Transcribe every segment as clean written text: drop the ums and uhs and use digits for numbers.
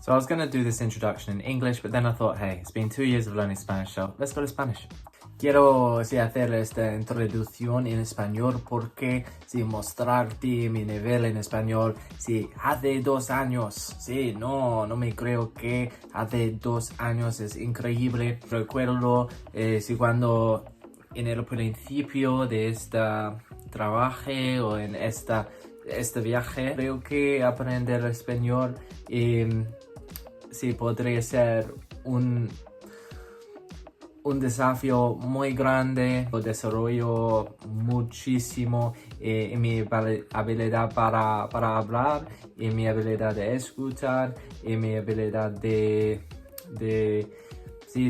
So I was gonna do this introduction in English, but then I thought, hey, it's been 2 years of learning Spanish, so let's go to Spanish. Quiero hacer esta introducción en español porque mostrarte mi nivel en español. Hace 2 años. No me creo que hace 2 años, es increíble. Recuerdo cuando en el principio de esta trabajo o en este viaje, creo que aprender español podría ser un desafío muy grande. Lo desarrollo muchísimo en mi habilidad para hablar, en mi habilidad de escuchar, en mi habilidad de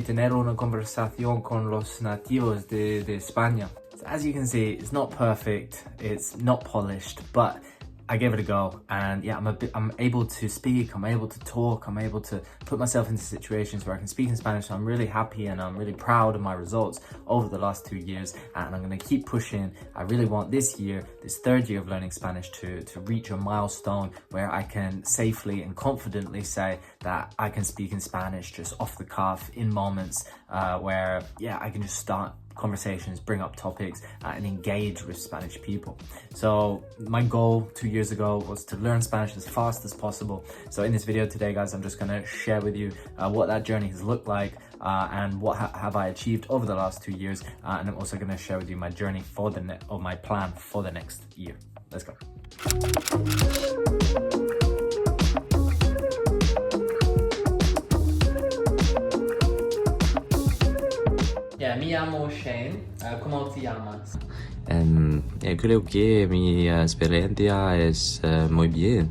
tener una conversación con los nativos de España. So as you can see, it's not perfect, it's not polished, but I gave it a go, and yeah, I'm able to speak, I'm able to talk, I'm able to put myself into situations where I can speak in Spanish. So I'm really happy and I'm really proud of my results over the last 2 years, and I'm going to keep pushing. I really want this year, this 3rd year of learning Spanish, to reach a milestone where I can safely and confidently say that I can speak in Spanish just off the cuff in moments where I can just start conversations, bring up topics, and engage with Spanish people. So my goal 2 years ago was to learn Spanish as fast as possible. So in this video today, guys, I'm just going to share with you what that journey has looked like and what have I achieved over the last 2 years, and I'm also going to share with you my journey for my plan for the next year. Let's go. Mi llamo Shane. ¿Cómo te llamas? Creo que mi experiencia es muy bien.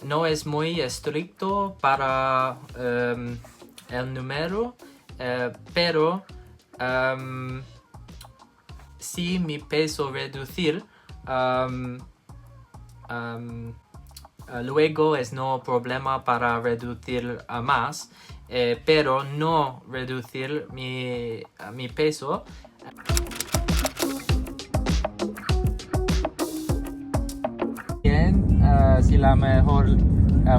No es muy estricto para el número, pero si mi peso reducir, luego es no problema para reducir más, pero no reducir mi peso. Si la mejor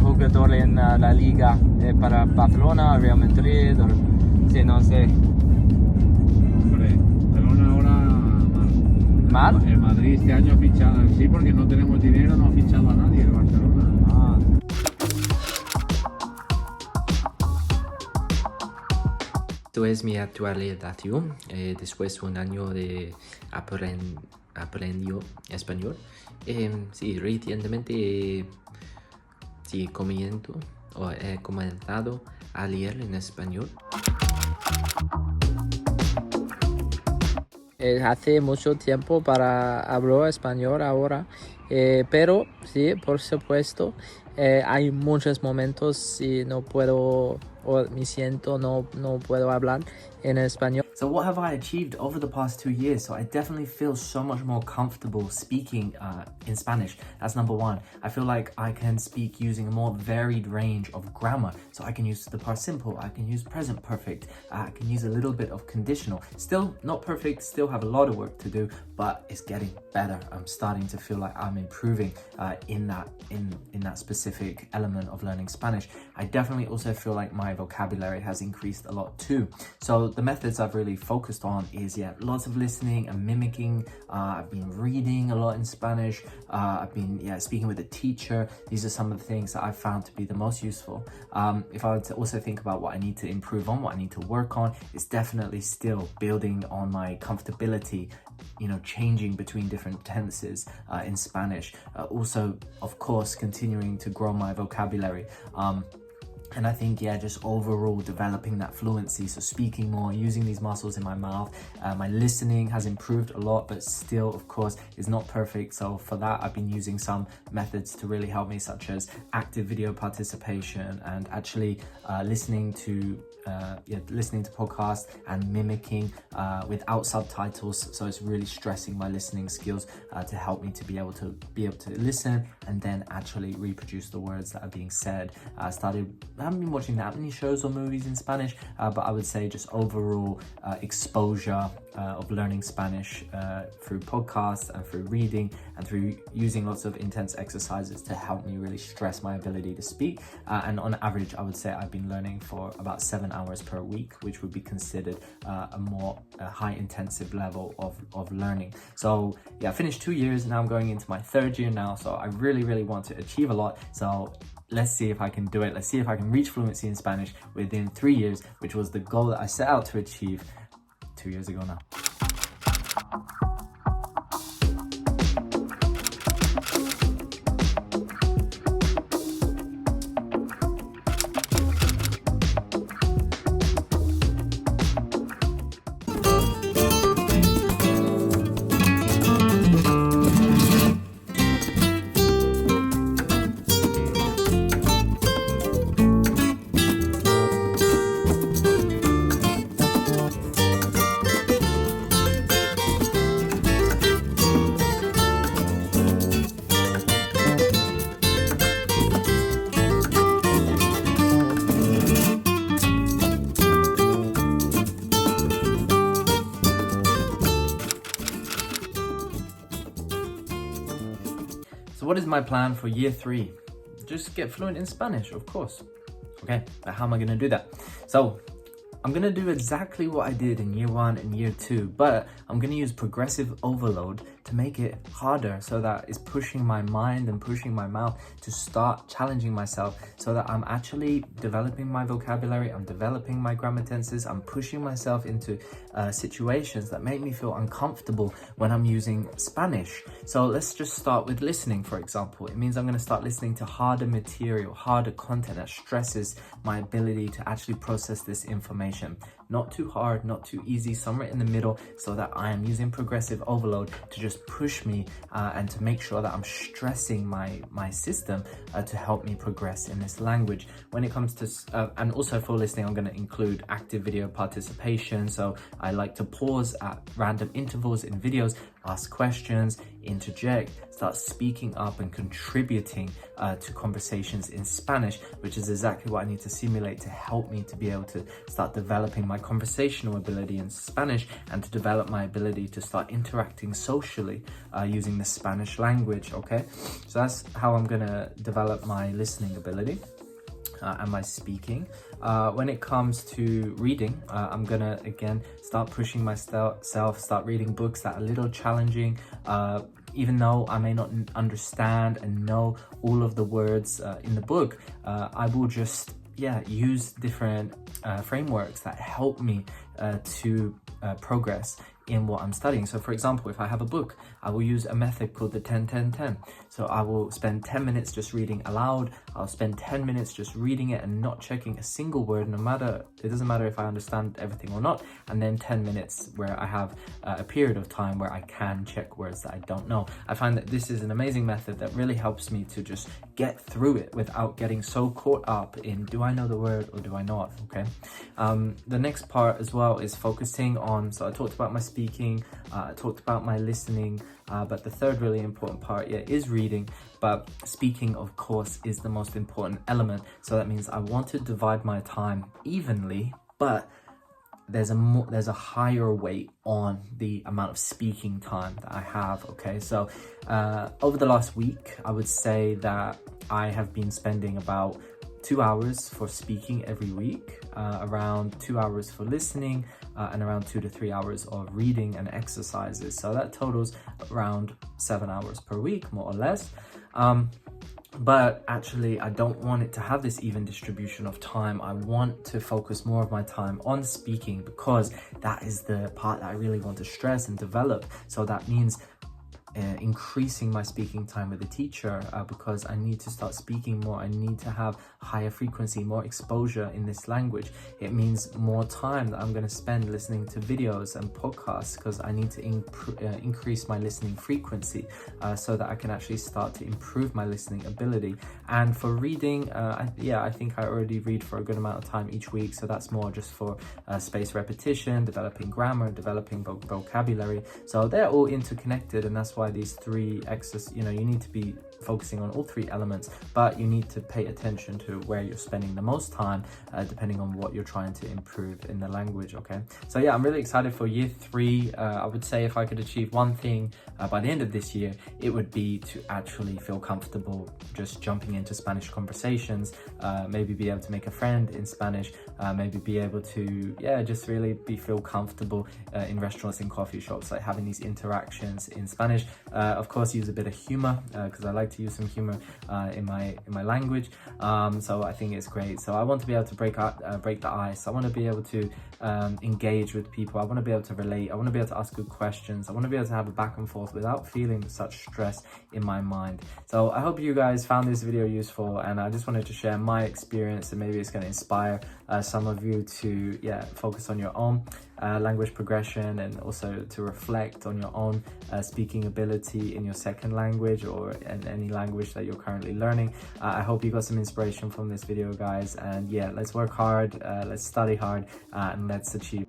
jugador en la liga para Barcelona, Real Madrid, o no sé. ¿Mal? El Madrid este año ha fichado, sí, porque no tenemos dinero, no ha fichado a nadie el Barcelona. Esto es mi actualización después de un año de aprendiendo español. Recientemente he comenzado a leer en español. Hace mucho tiempo para hablar español ahora, pero sí, por supuesto, hay muchos momentos si no puedo o me siento no puedo hablar en español. So what have I achieved over the past 2 years? So I definitely feel so much more comfortable speaking in Spanish. That's number one. I feel like I can speak using a more varied range of grammar. So I can use the past simple, I can use present perfect, I can use a little bit of conditional. Still not perfect, still have a lot of work to do, but it's getting better. I'm starting to feel like I'm improving in that specific element of learning Spanish. I definitely also feel like my vocabulary has increased a lot too. So the methods I've really focused on is lots of listening and mimicking. I've been reading a lot in Spanish. I've been speaking with a teacher. These are some of the things that I've found to be the most useful. If I were to also think about what I need to improve on, what I need to work on, it's definitely still building on my comfortability, changing between different tenses in Spanish. Also, of course, continuing to grow my vocabulary. And I think, just overall developing that fluency. So speaking more, using these muscles in my mouth. My listening has improved a lot, but still, of course, is not perfect. So for that, I've been using some methods to really help me, such as active video participation and actually listening to podcasts and mimicking without subtitles. So it's really stressing my listening skills to help me to be able to listen and then actually reproduce the words that are being said. I started haven't been watching that many shows or movies in Spanish, but I would say just overall exposure of learning Spanish through podcasts and through reading and through using lots of intense exercises to help me really stress my ability to speak. And on average, I would say I've been learning for about 7 hours per week, which would be considered a more high intensive level of learning. So yeah, I finished 2 years, now I'm going into my 3rd year now, so I really want to achieve a lot. So let's see if I can do it. Let's see if I can reach fluency in Spanish within 3 years, which was the goal that I set out to achieve 2 years ago now. So what is my plan for year 3? Just get fluent in Spanish, of course. Okay, but how am I gonna do that? So I'm gonna do exactly what I did in year 1 and year 2, but I'm gonna use progressive overload to make it harder, so that it's pushing my mind and pushing my mouth to start challenging myself, so that I'm actually developing my vocabulary, I'm developing my grammar tenses, I'm pushing myself into situations that make me feel uncomfortable when I'm using Spanish. So let's just start with listening, for example. It means I'm going to start listening to harder material, harder content that stresses my ability to actually process this information. Not too hard, not too easy, somewhere in the middle, so that I am using progressive overload to just push me and to make sure that I'm stressing my system to help me progress in this language. When it comes to, and also for listening, I'm going to include active video participation. So I like to pause at random intervals in videos, ask questions, interject, start speaking up and contributing to conversations in Spanish, which is exactly what I need to simulate to help me to be able to start developing my conversational ability in Spanish and to develop my ability to start interacting socially using the Spanish language. Okay, so that's how I'm gonna develop my listening ability and my speaking. When it comes to reading, I'm gonna again start pushing myself, start reading books that are a little challenging. Even though I may not understand and know all of the words in the book, I will just use different frameworks that help me to progress in what I'm studying. So for example, if I have a book, I will use a method called the 10-10-10. So I will spend 10 minutes just reading aloud. I'll spend 10 minutes just reading it and not checking a single word, it doesn't matter if I understand everything or not. And then 10 minutes where I have a period of time where I can check words that I don't know. I find that this is an amazing method that really helps me to just get through it without getting so caught up in, do I know the word or do I not? Okay. The next part as well is focusing on, so I talked about my speaking, I talked about my listening, but the third really important part is reading, but speaking of course is the most important element. So that means I want to divide my time evenly, but there's a higher weight on the amount of speaking time that I have. Okay, so over the last week, I would say that I have been spending about 2 hours for speaking every week, around 2 hours for listening, and around 2 to 3 hours of reading and exercises. So that totals around 7 hours per week, more or less. But actually, I don't want it to have this even distribution of time. I want to focus more of my time on speaking, because that is the part that I really want to stress and develop. So that means increasing my speaking time with the teacher, because I need to start speaking more. I need to have higher frequency, more exposure in this language. It means more time that I'm going to spend listening to videos and podcasts, because I need to increase my listening frequency so that I can actually start to improve my listening ability. And for reading, I think I already read for a good amount of time each week, so that's more just for spaced repetition, developing grammar, developing vocabulary. So they're all interconnected, and that's why these three exercises, you need to be focusing on all three elements, but you need to pay attention to where you're spending the most time, depending on what you're trying to improve in the language. Okay, so yeah, I'm really excited for year 3. I would say if I could achieve one thing by the end of this year, it would be to actually feel comfortable just jumping into Spanish conversations, maybe be able to make a friend in Spanish, maybe be able to, yeah, just really feel comfortable in restaurants and coffee shops, like having these interactions in Spanish. Of course, use a bit of humor, because I like to use some humor in my language. So I think it's great. So I want to be able to break the ice. I want to be able to engage with people. I want to be able to relate. I want to be able to ask good questions. I want to be able to have a back and forth without feeling such stress in my mind. So I hope you guys found this video useful, and I just wanted to share my experience, and maybe it's going to inspire some of you to, yeah, focus on your own language progression, and also to reflect on your own speaking ability in your second language or in any language that you're currently learning. I hope you got some inspiration from this video, guys, and yeah, let's work hard, let's study hard, and let's achieve.